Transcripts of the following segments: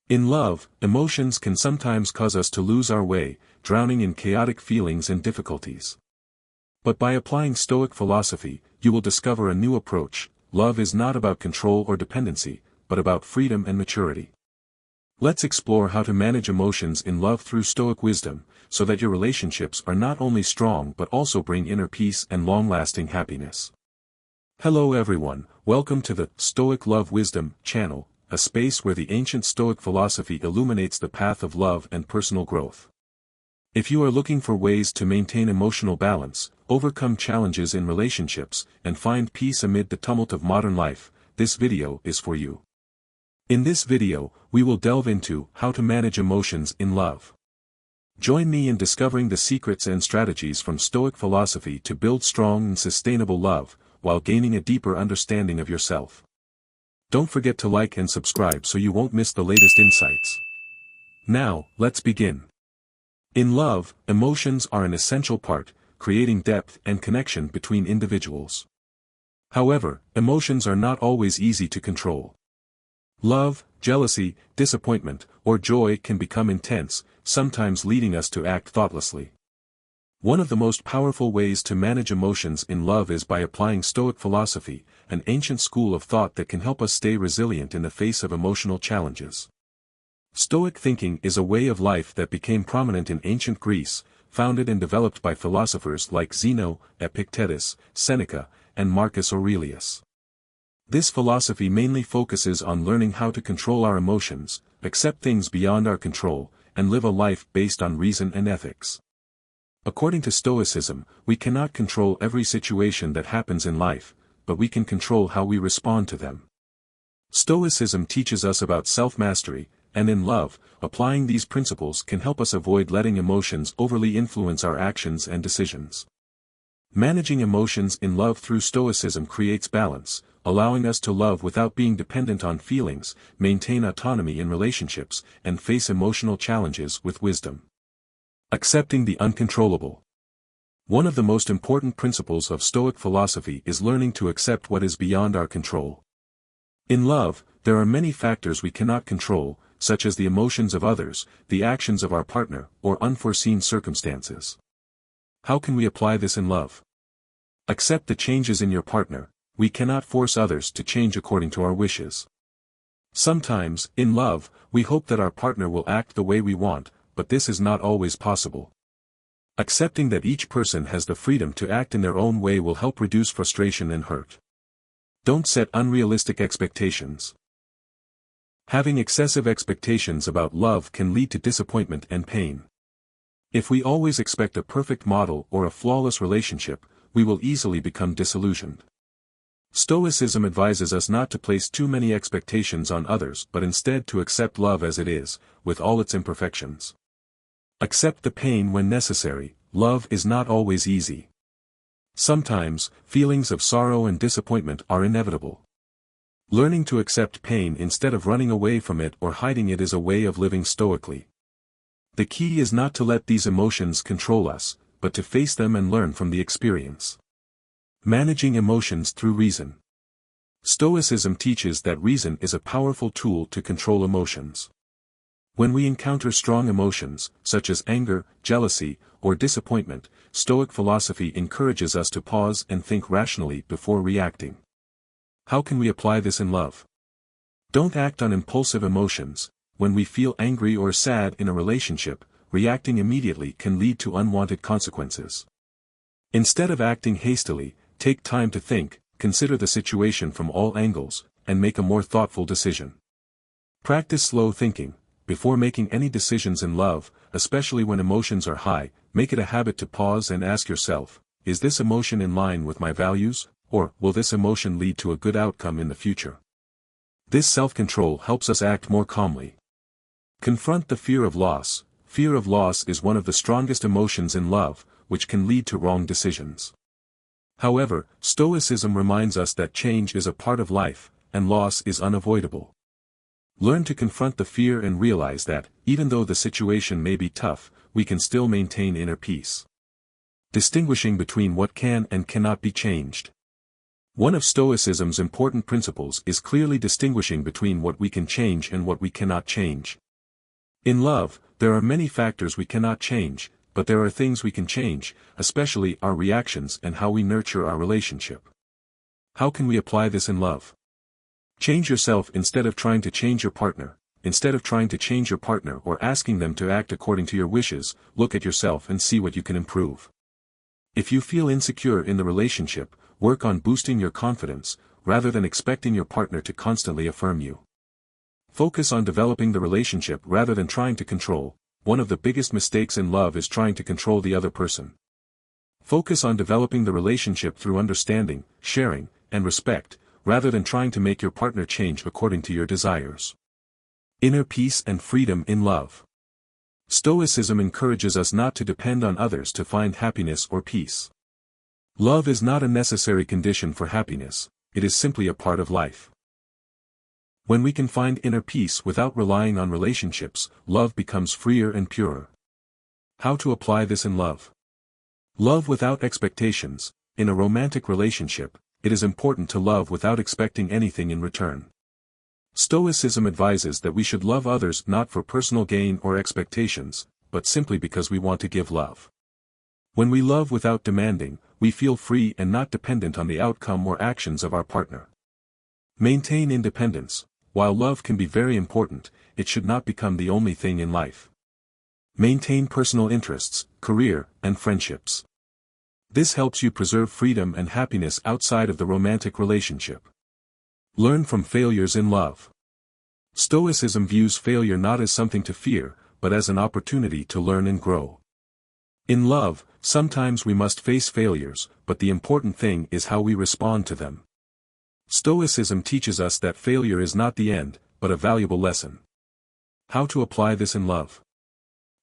In love, emotions can sometimes cause us to lose our way, drowning in chaotic feelings and difficulties. But by applying Stoic philosophy, you will discover a new approach. Love is not about control or dependency, but about freedom and maturity. Let's explore how to manage emotions in love through Stoic wisdom, so that your relationships are not only strong but also bring inner peace and long-lasting happiness. Hello everyone, welcome to the Stoic Love Wisdom channel, a space where the ancient Stoic philosophy illuminates the path of love and personal growth. If you are looking for ways to maintain emotional balance, overcome challenges in relationships, and find peace amid the tumult of modern life, this video is for you. In this video, we will delve into how to manage emotions in love. Join me in discovering the secrets and strategies from Stoic philosophy to build strong and sustainable love, while gaining a deeper understanding of yourself. Don't forget to like and subscribe so you won't miss the latest insights. Now, let's begin. In love, emotions are an essential part, creating depth and connection between individuals. However, emotions are not always easy to control. Love, jealousy, disappointment, or joy can become intense, sometimes leading us to act thoughtlessly. One of the most powerful ways to manage emotions in love is by applying Stoic philosophy, an ancient school of thought that can help us stay resilient in the face of emotional challenges. Stoic thinking is a way of life that became prominent in ancient Greece, founded and developed by philosophers like Zeno, Epictetus, Seneca, and Marcus Aurelius. This philosophy mainly focuses on learning how to control our emotions, accept things beyond our control, and live a life based on reason and ethics. According to Stoicism, we cannot control every situation that happens in life, but we can control how we respond to them. Stoicism teaches us about self-mastery, and in love, applying these principles can help us avoid letting emotions overly influence our actions and decisions. Managing emotions in love through Stoicism creates balance, allowing us to love without being dependent on feelings, maintain autonomy in relationships, and face emotional challenges with wisdom. Accepting the uncontrollable. One of the most important principles of Stoic philosophy is learning to accept what is beyond our control. In love, there are many factors we cannot control, such as the emotions of others, the actions of our partner, or unforeseen circumstances. How can we apply this in love? Accept the changes in your partner. We cannot force others to change according to our wishes. Sometimes, in love, we hope that our partner will act the way we want, but this is not always possible. Accepting that each person has the freedom to act in their own way will help reduce frustration and hurt. Don't set unrealistic expectations. Having excessive expectations about love can lead to disappointment and pain. If we always expect a perfect model or a flawless relationship, we will easily become disillusioned. Stoicism advises us not to place too many expectations on others but instead to accept love as it is, with all its imperfections. Accept the pain when necessary. Love is not always easy. Sometimes, feelings of sorrow and disappointment are inevitable. Learning to accept pain instead of running away from it or hiding it is a way of living stoically. The key is not to let these emotions control us, but to face them and learn from the experience. Managing emotions through reason. Stoicism teaches that reason is a powerful tool to control emotions. When we encounter strong emotions, such as anger, jealousy, or disappointment, Stoic philosophy encourages us to pause and think rationally before reacting. How can we apply this in love? Don't act on impulsive emotions. When we feel angry or sad in a relationship, reacting immediately can lead to unwanted consequences. Instead of acting hastily, take time to think, consider the situation from all angles, and make a more thoughtful decision. Practice slow thinking. Before making any decisions in love, especially when emotions are high, make it a habit to pause and ask yourself, is this emotion in line with my values, or will this emotion lead to a good outcome in the future? This self-control helps us act more calmly. Confront the fear of loss. Fear of loss is one of the strongest emotions in love, which can lead to wrong decisions. However, Stoicism reminds us that change is a part of life, and loss is unavoidable. Learn to confront the fear and realize that, even though the situation may be tough, we can still maintain inner peace. Distinguishing between what can and cannot be changed. One of Stoicism's important principles is clearly distinguishing between what we can change and what we cannot change. In love, there are many factors we cannot change, but there are things we can change, especially our reactions and how we nurture our relationship. How can we apply this in love? Change yourself instead of trying to change your partner. Instead of trying to change your partner or asking them to act according to your wishes, look at yourself and see what you can improve. If you feel insecure in the relationship, work on boosting your confidence, rather than expecting your partner to constantly affirm you. Focus on developing the relationship rather than trying to control. One of the biggest mistakes in love is trying to control the other person. Focus on developing the relationship through understanding, sharing, and respect, rather than trying to make your partner change according to your desires. Inner peace and freedom in love. Stoicism encourages us not to depend on others to find happiness or peace. Love is not a necessary condition for happiness, it is simply a part of life. When we can find inner peace without relying on relationships, love becomes freer and purer. How to apply this in love? Love without expectations. In a romantic relationship, it is important to love without expecting anything in return. Stoicism advises that we should love others not for personal gain or expectations, but simply because we want to give love. When we love without demanding, we feel free and not dependent on the outcome or actions of our partner. Maintain independence. While love can be very important, it should not become the only thing in life. Maintain personal interests, career, and friendships. This helps you preserve freedom and happiness outside of the romantic relationship. Learn from failures in love. Stoicism views failure not as something to fear, but as an opportunity to learn and grow. In love, sometimes we must face failures, but the important thing is how we respond to them. Stoicism teaches us that failure is not the end, but a valuable lesson. How to apply this in love?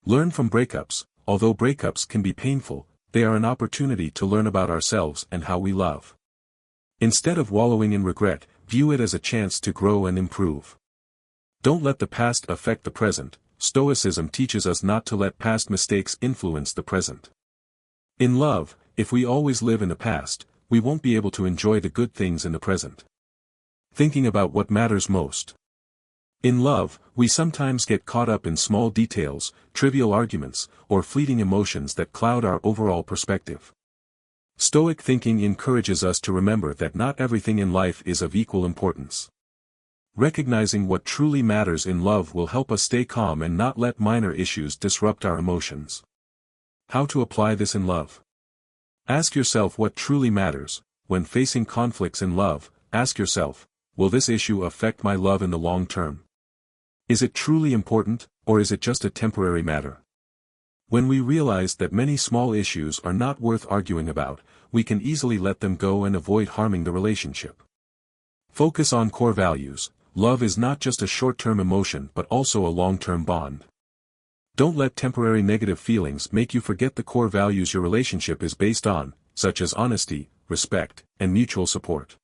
Learn from breakups. Although breakups can be painful, they are an opportunity to learn about ourselves and how we love. Instead of wallowing in regret, view it as a chance to grow and improve. Don't let the past affect the present. Stoicism teaches us not to let past mistakes influence the present. In love, if we always live in the past, we won't be able to enjoy the good things in the present. Thinking about what matters most. In love, we sometimes get caught up in small details, trivial arguments, or fleeting emotions that cloud our overall perspective. Stoic thinking encourages us to remember that not everything in life is of equal importance. Recognizing what truly matters in love will help us stay calm and not let minor issues disrupt our emotions. How to apply this in love? Ask yourself what truly matters. When facing conflicts in love, ask yourself, will this issue affect my love in the long term? Is it truly important, or is it just a temporary matter? When we realize that many small issues are not worth arguing about, we can easily let them go and avoid harming the relationship. Focus on core values. Love is not just a short-term emotion but also a long-term bond. Don't let temporary negative feelings make you forget the core values your relationship is based on, such as honesty, respect, and mutual support.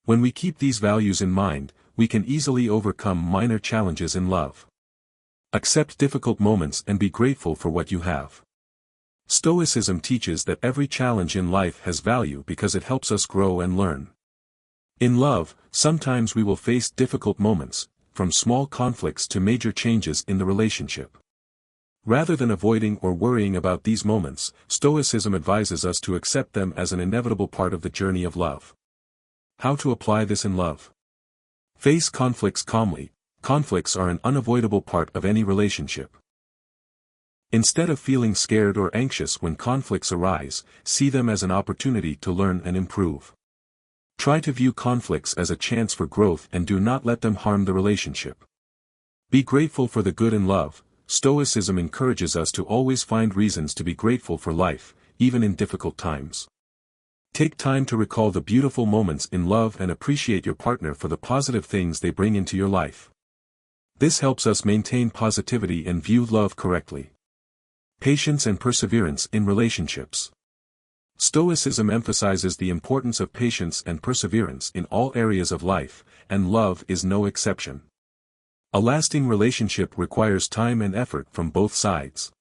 When we keep these values in mind, we can easily overcome minor challenges in love. Accept difficult moments and be grateful for what you have. Stoicism teaches that every challenge in life has value because it helps us grow and learn. In love, sometimes we will face difficult moments, from small conflicts to major changes in the relationship. Rather than avoiding or worrying about these moments, Stoicism advises us to accept them as an inevitable part of the journey of love. How to apply this in love? Face conflicts calmly. Conflicts are an unavoidable part of any relationship. Instead of feeling scared or anxious when conflicts arise, see them as an opportunity to learn and improve. Try to view conflicts as a chance for growth and do not let them harm the relationship. Be grateful for the good in love. Stoicism encourages us to always find reasons to be grateful for life, even in difficult times. Take time to recall the beautiful moments in love and appreciate your partner for the positive things they bring into your life. This helps us maintain positivity and view love correctly. Patience and perseverance in relationships. Stoicism emphasizes the importance of patience and perseverance in all areas of life, and love is no exception. A lasting relationship requires time and effort from both sides.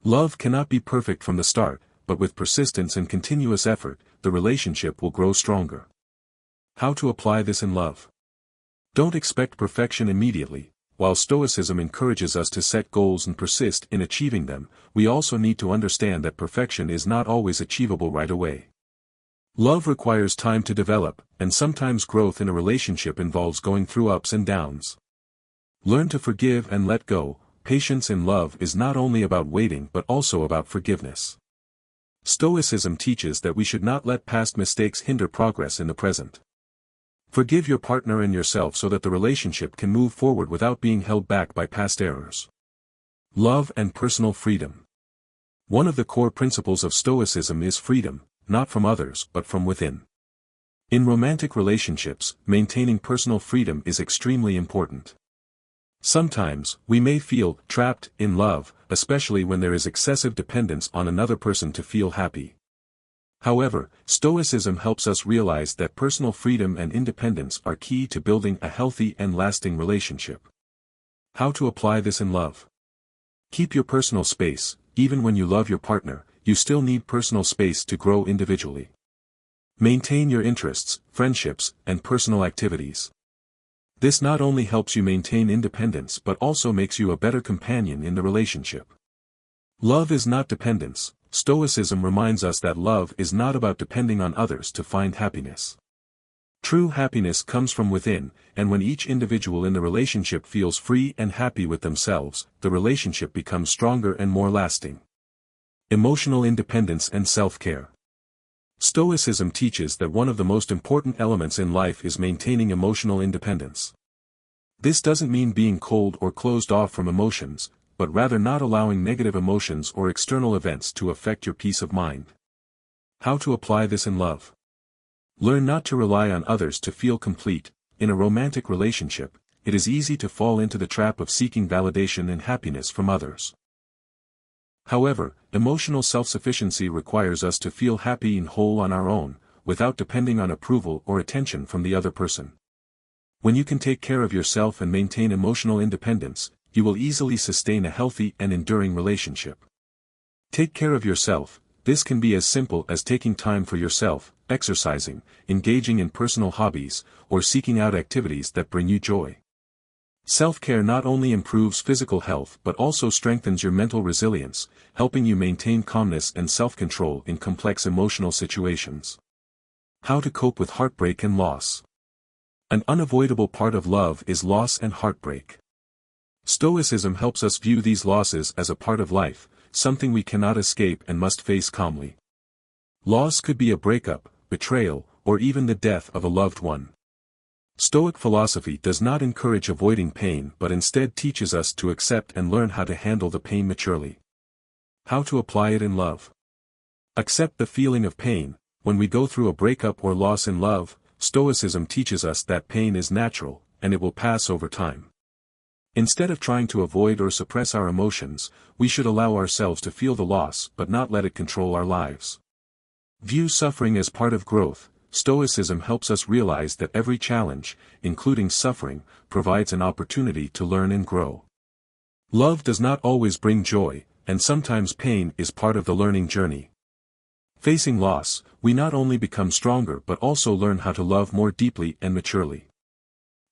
Love cannot be perfect from the start, but with persistence and continuous effort, the relationship will grow stronger. How to apply this in love? Don't expect perfection immediately. While Stoicism encourages us to set goals and persist in achieving them, we also need to understand that perfection is not always achievable right away. Love requires time to develop, and sometimes growth in a relationship involves going through ups and downs. Learn to forgive and let go. Patience in love is not only about waiting but also about forgiveness. Stoicism teaches that we should not let past mistakes hinder progress in the present. Forgive your partner and yourself so that the relationship can move forward without being held back by past errors. Love and personal freedom. One of the core principles of Stoicism is freedom, not from others but from within. In romantic relationships, maintaining personal freedom is extremely important. Sometimes, we may feel trapped in love, especially when there is excessive dependence on another person to feel happy. However, Stoicism helps us realize that personal freedom and independence are key to building a healthy and lasting relationship. How to apply this in love? Keep your personal space. Even when you love your partner, you still need personal space to grow individually. Maintain your interests, friendships, and personal activities. This not only helps you maintain independence but also makes you a better companion in the relationship. Love is not dependence. Stoicism reminds us that love is not about depending on others to find happiness. True happiness comes from within, and when each individual in the relationship feels free and happy with themselves, the relationship becomes stronger and more lasting. Emotional independence and self-care. Stoicism teaches that one of the most important elements in life is maintaining emotional independence. This doesn't mean being cold or closed off from emotions, but rather not allowing negative emotions or external events to affect your peace of mind. How to apply this in love? Learn not to rely on others to feel complete. In a romantic relationship, it is easy to fall into the trap of seeking validation and happiness from others. However, emotional self-sufficiency requires us to feel happy and whole on our own, without depending on approval or attention from the other person. When you can take care of yourself and maintain emotional independence, you will easily sustain a healthy and enduring relationship. Take care of yourself. This can be as simple as taking time for yourself, exercising, engaging in personal hobbies, or seeking out activities that bring you joy. Self-care not only improves physical health but also strengthens your mental resilience, helping you maintain calmness and self-control in complex emotional situations. How to cope with heartbreak and loss. An unavoidable part of love is loss and heartbreak. Stoicism helps us view these losses as a part of life, something we cannot escape and must face calmly. Loss could be a breakup, betrayal, or even the death of a loved one. Stoic philosophy does not encourage avoiding pain but instead teaches us to accept and learn how to handle the pain maturely. How to apply it in love. Accept the feeling of pain. When we go through a breakup or loss in love, Stoicism teaches us that pain is natural, and it will pass over time. Instead of trying to avoid or suppress our emotions, we should allow ourselves to feel the loss but not let it control our lives. View suffering as part of growth. Stoicism helps us realize that every challenge, including suffering, provides an opportunity to learn and grow. Love does not always bring joy, and sometimes pain is part of the learning journey. Facing loss, we not only become stronger but also learn how to love more deeply and maturely.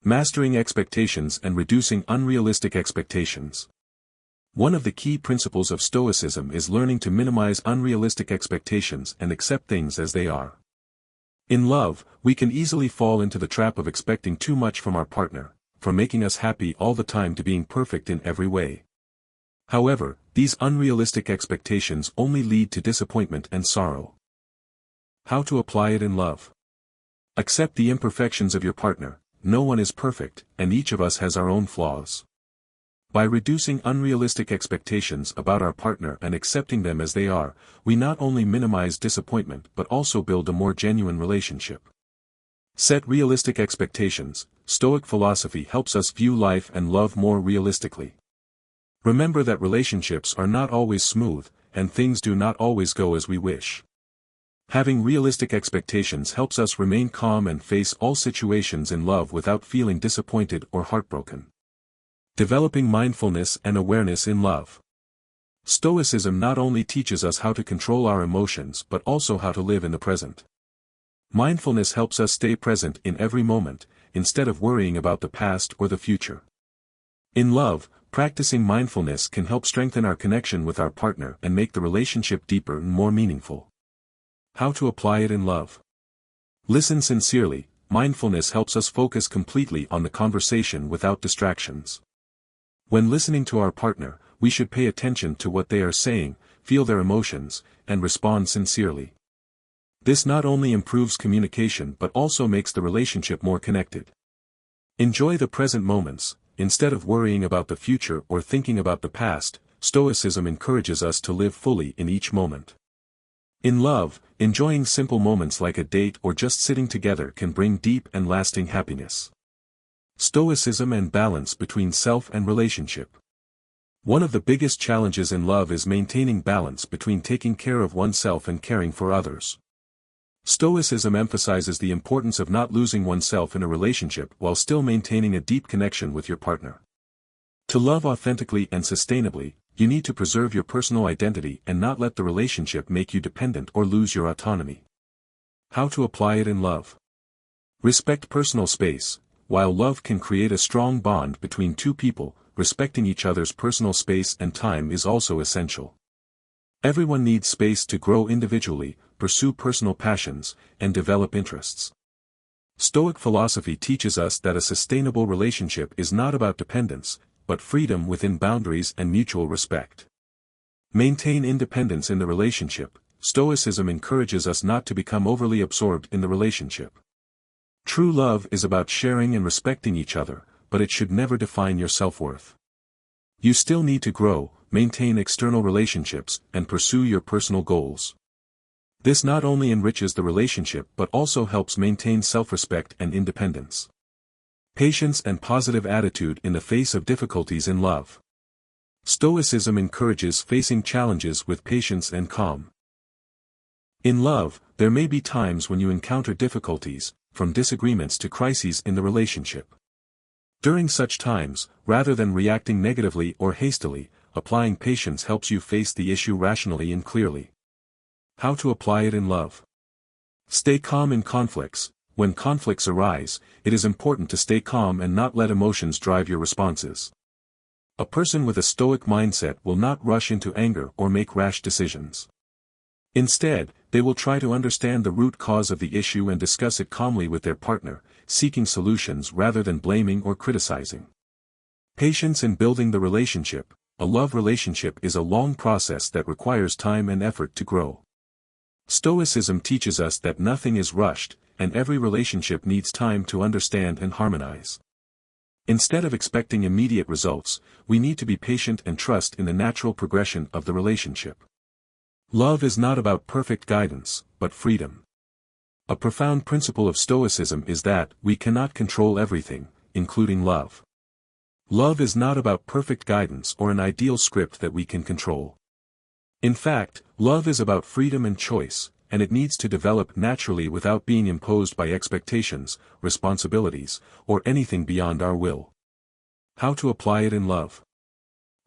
Mastering expectations and reducing unrealistic expectations. One of the key principles of Stoicism is learning to minimize unrealistic expectations and accept things as they are. In love, we can easily fall into the trap of expecting too much from our partner, from making us happy all the time to being perfect in every way. However, these unrealistic expectations only lead to disappointment and sorrow. How to apply it in love. Accept the imperfections of your partner. No one is perfect, and each of us has our own flaws. By reducing unrealistic expectations about our partner and accepting them as they are, we not only minimize disappointment but also build a more genuine relationship. Set realistic expectations. Stoic philosophy helps us view life and love more realistically. Remember that relationships are not always smooth, and things do not always go as we wish. Having realistic expectations helps us remain calm and face all situations in love without feeling disappointed or heartbroken. Developing mindfulness and awareness in love. Stoicism not only teaches us how to control our emotions but also how to live in the present. Mindfulness helps us stay present in every moment, instead of worrying about the past or the future. In love, practicing mindfulness can help strengthen our connection with our partner and make the relationship deeper and more meaningful. How to apply it in love? Listen sincerely. Mindfulness helps us focus completely on the conversation without distractions. When listening to our partner, we should pay attention to what they are saying, feel their emotions, and respond sincerely. This not only improves communication but also makes the relationship more connected. Enjoy the present moments. Instead of worrying about the future or thinking about the past, Stoicism encourages us to live fully in each moment. In love, enjoying simple moments like a date or just sitting together can bring deep and lasting happiness. Stoicism and balance between self and relationship. One of the biggest challenges in love is maintaining balance between taking care of oneself and caring for others. Stoicism emphasizes the importance of not losing oneself in a relationship while still maintaining a deep connection with your partner. To love authentically and sustainably, you need to preserve your personal identity and not let the relationship make you dependent or lose your autonomy. How to apply it in love? Respect personal space. While love can create a strong bond between two people, respecting each other's personal space and time is also essential. Everyone needs space to grow individually, pursue personal passions, and develop interests. Stoic philosophy teaches us that a sustainable relationship is not about dependence, but freedom within boundaries and mutual respect. Maintain independence in the relationship. Stoicism encourages us not to become overly absorbed in the relationship. True love is about sharing and respecting each other, but it should never define your self-worth. You still need to grow, maintain external relationships, and pursue your personal goals. This not only enriches the relationship but also helps maintain self-respect and independence. Patience and positive attitude in the face of difficulties in love. Stoicism encourages facing challenges with patience and calm. In love, there may be times when you encounter difficulties, from disagreements to crises in the relationship. During such times, rather than reacting negatively or hastily, applying patience helps you face the issue rationally and clearly. How to apply it in love? Stay calm in conflicts. When conflicts arise, it is important to stay calm and not let emotions drive your responses. A person with a stoic mindset will not rush into anger or make rash decisions. Instead, they will try to understand the root cause of the issue and discuss it calmly with their partner, seeking solutions rather than blaming or criticizing. Patience in building the relationship. A love relationship is a long process that requires time and effort to grow. Stoicism teaches us that nothing is rushed, and every relationship needs time to understand and harmonize. Instead of expecting immediate results, we need to be patient and trust in the natural progression of the relationship. Love is not about perfect guidance, but freedom. A profound principle of Stoicism is that we cannot control everything, including love. Love is not about perfect guidance or an ideal script that we can control. In fact, love is about freedom and choice, and it needs to develop naturally without being imposed by expectations, responsibilities, or anything beyond our will. How to apply it in love?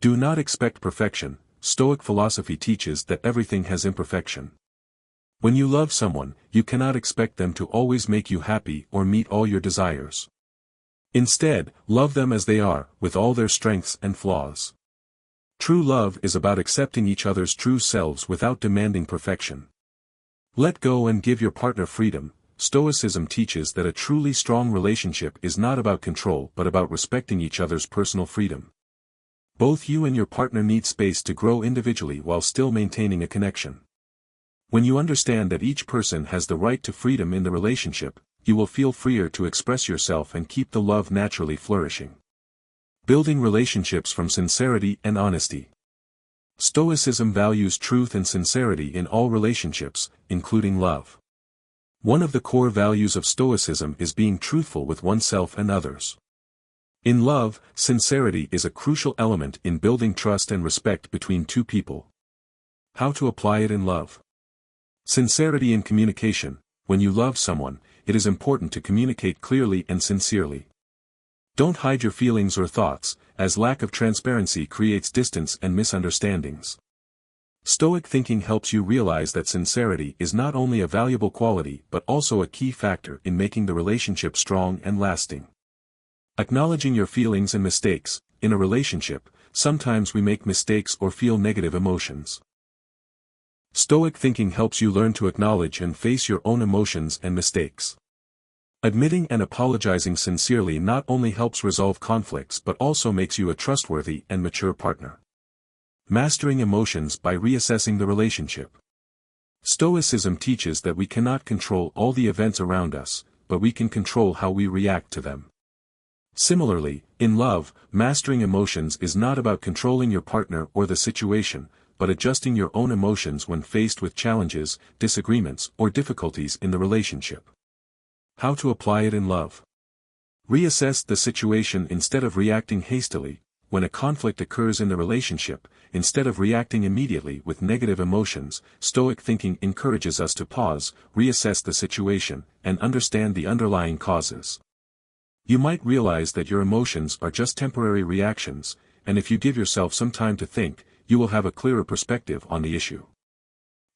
Do not expect perfection. Stoic philosophy teaches that everything has imperfection. When you love someone, you cannot expect them to always make you happy or meet all your desires. Instead, love them as they are, with all their strengths and flaws. True love is about accepting each other's true selves without demanding perfection. Let go and give your partner freedom. Stoicism teaches that a truly strong relationship is not about control but about respecting each other's personal freedom. Both you and your partner need space to grow individually while still maintaining a connection. When you understand that each person has the right to freedom in the relationship, you will feel freer to express yourself and keep the love naturally flourishing. Building relationships from sincerity and honesty. Stoicism values truth and sincerity in all relationships, including love. One of the core values of Stoicism is being truthful with oneself and others. In love, sincerity is a crucial element in building trust and respect between two people. How to apply it in love? Sincerity in communication. When you love someone, it is important to communicate clearly and sincerely. Don't hide your feelings or thoughts, as lack of transparency creates distance and misunderstandings. Stoic thinking helps you realize that sincerity is not only a valuable quality but also a key factor in making the relationship strong and lasting. Acknowledging your feelings and mistakes. In a relationship, sometimes we make mistakes or feel negative emotions. Stoic thinking helps you learn to acknowledge and face your own emotions and mistakes. Admitting and apologizing sincerely not only helps resolve conflicts but also makes you a trustworthy and mature partner. Mastering emotions by reassessing the relationship. Stoicism teaches that we cannot control all the events around us, but we can control how we react to them. Similarly, in love, mastering emotions is not about controlling your partner or the situation, but adjusting your own emotions when faced with challenges, disagreements, or difficulties in the relationship. How to apply it in love. Reassess the situation instead of reacting hastily. When a conflict occurs in the relationship, instead of reacting immediately with negative emotions, Stoic thinking encourages us to pause, reassess the situation, and understand the underlying causes. You might realize that your emotions are just temporary reactions, and if you give yourself some time to think, you will have a clearer perspective on the issue.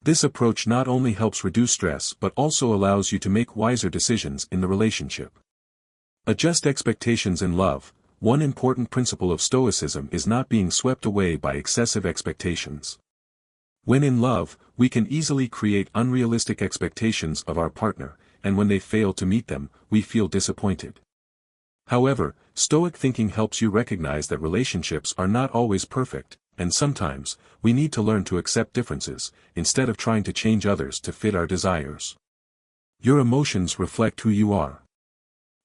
This approach not only helps reduce stress but also allows you to make wiser decisions in the relationship. Adjust expectations in love. One important principle of Stoicism is not being swept away by excessive expectations. When in love, we can easily create unrealistic expectations of our partner, and when they fail to meet them, we feel disappointed. However, Stoic thinking helps you recognize that relationships are not always perfect, and sometimes, we need to learn to accept differences, instead of trying to change others to fit our desires. Your emotions reflect who you are.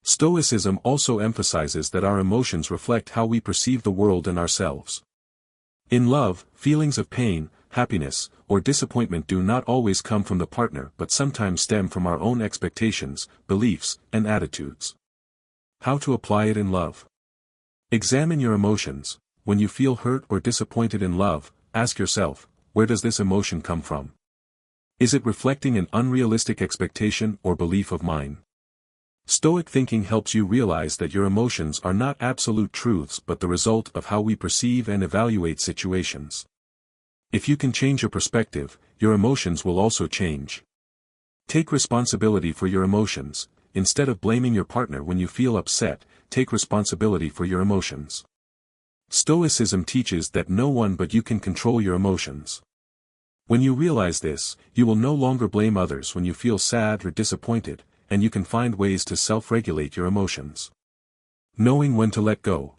Stoicism also emphasizes that our emotions reflect how we perceive the world and ourselves. In love, feelings of pain, happiness, or disappointment do not always come from the partner but sometimes stem from our own expectations, beliefs, and attitudes. How to apply it in love. Examine your emotions. When you feel hurt or disappointed in love, ask yourself, where does this emotion come from? Is it reflecting an unrealistic expectation or belief of mine? Stoic thinking helps you realize that your emotions are not absolute truths but the result of how we perceive and evaluate situations. If you can change your perspective, your emotions will also change. Take responsibility for your emotions. Instead of blaming your partner when you feel upset, take responsibility for your emotions. Stoicism teaches that no one but you can control your emotions. When you realize this, you will no longer blame others when you feel sad or disappointed, and you can find ways to self-regulate your emotions. Knowing when to let go.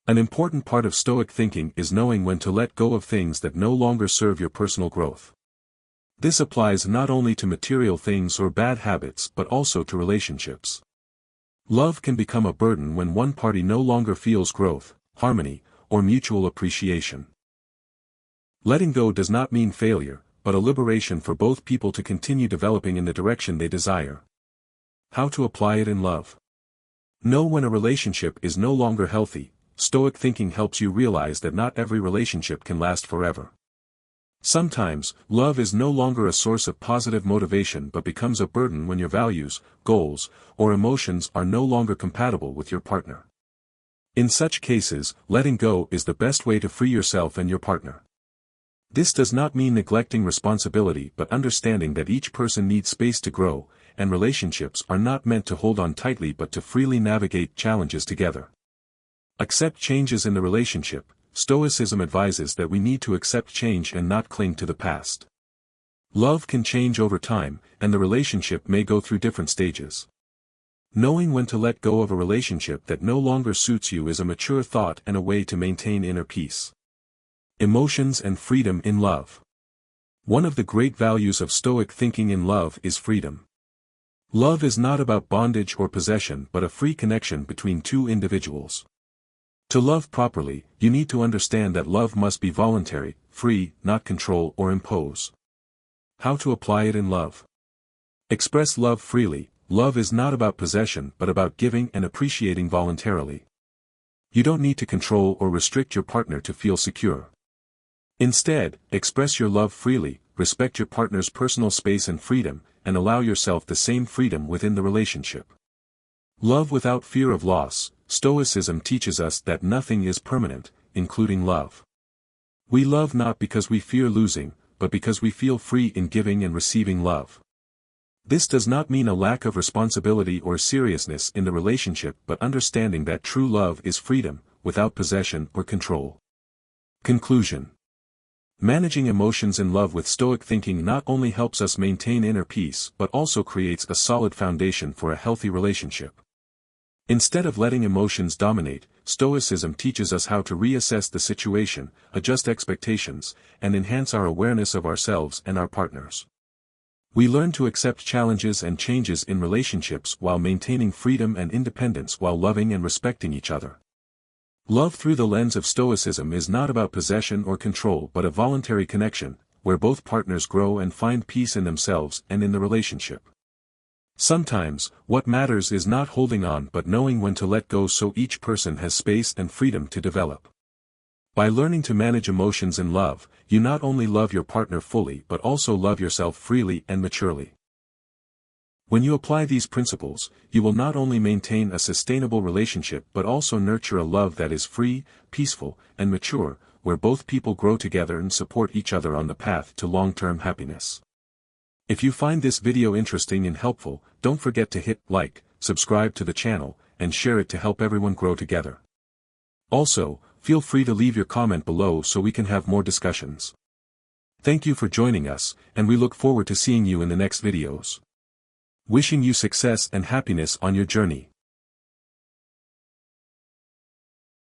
An important part of Stoic thinking is knowing when to let go of things that no longer serve your personal growth. This applies not only to material things or bad habits but also to relationships. Love can become a burden when one party no longer feels growth, harmony, or mutual appreciation. Letting go does not mean failure, but a liberation for both people to continue developing in the direction they desire. How to apply it in love. Know when a relationship is no longer healthy. Stoic thinking helps you realize that not every relationship can last forever. Sometimes, love is no longer a source of positive motivation but becomes a burden when your values, goals, or emotions are no longer compatible with your partner. In such cases, letting go is the best way to free yourself and your partner. This does not mean neglecting responsibility but understanding that each person needs space to grow, and relationships are not meant to hold on tightly but to freely navigate challenges together. Accept changes in the relationship. Stoicism advises that we need to accept change and not cling to the past. Love can change over time, and the relationship may go through different stages. Knowing when to let go of a relationship that no longer suits you is a mature thought and a way to maintain inner peace. Emotions and freedom in love. One of the great values of Stoic thinking in love is freedom. Love is not about bondage or possession but a free connection between two individuals. To love properly, you need to understand that love must be voluntary, free, not control or impose. How to apply it in love. Express love freely. Love is not about possession but about giving and appreciating voluntarily. You don't need to control or restrict your partner to feel secure. Instead, express your love freely, respect your partner's personal space and freedom, and allow yourself the same freedom within the relationship. Love without fear of loss. Stoicism teaches us that nothing is permanent, including love. We love not because we fear losing, but because we feel free in giving and receiving love. This does not mean a lack of responsibility or seriousness in the relationship, but understanding that true love is freedom, without possession or control. Conclusion. Managing emotions in love with Stoic thinking not only helps us maintain inner peace but also creates a solid foundation for a healthy relationship. Instead of letting emotions dominate, Stoicism teaches us how to reassess the situation, adjust expectations, and enhance our awareness of ourselves and our partners. We learn to accept challenges and changes in relationships while maintaining freedom and independence while loving and respecting each other. Love through the lens of Stoicism is not about possession or control but a voluntary connection, where both partners grow and find peace in themselves and in the relationship. Sometimes, what matters is not holding on but knowing when to let go so each person has space and freedom to develop. By learning to manage emotions in love, you not only love your partner fully but also love yourself freely and maturely. When you apply these principles, you will not only maintain a sustainable relationship but also nurture a love that is free, peaceful, and mature, where both people grow together and support each other on the path to long-term happiness. If you find this video interesting and helpful, don't forget to hit like, subscribe to the channel, and share it to help everyone grow together. Also, feel free to leave your comment below so we can have more discussions. Thank you for joining us, and we look forward to seeing you in the next videos. Wishing you success and happiness on your journey.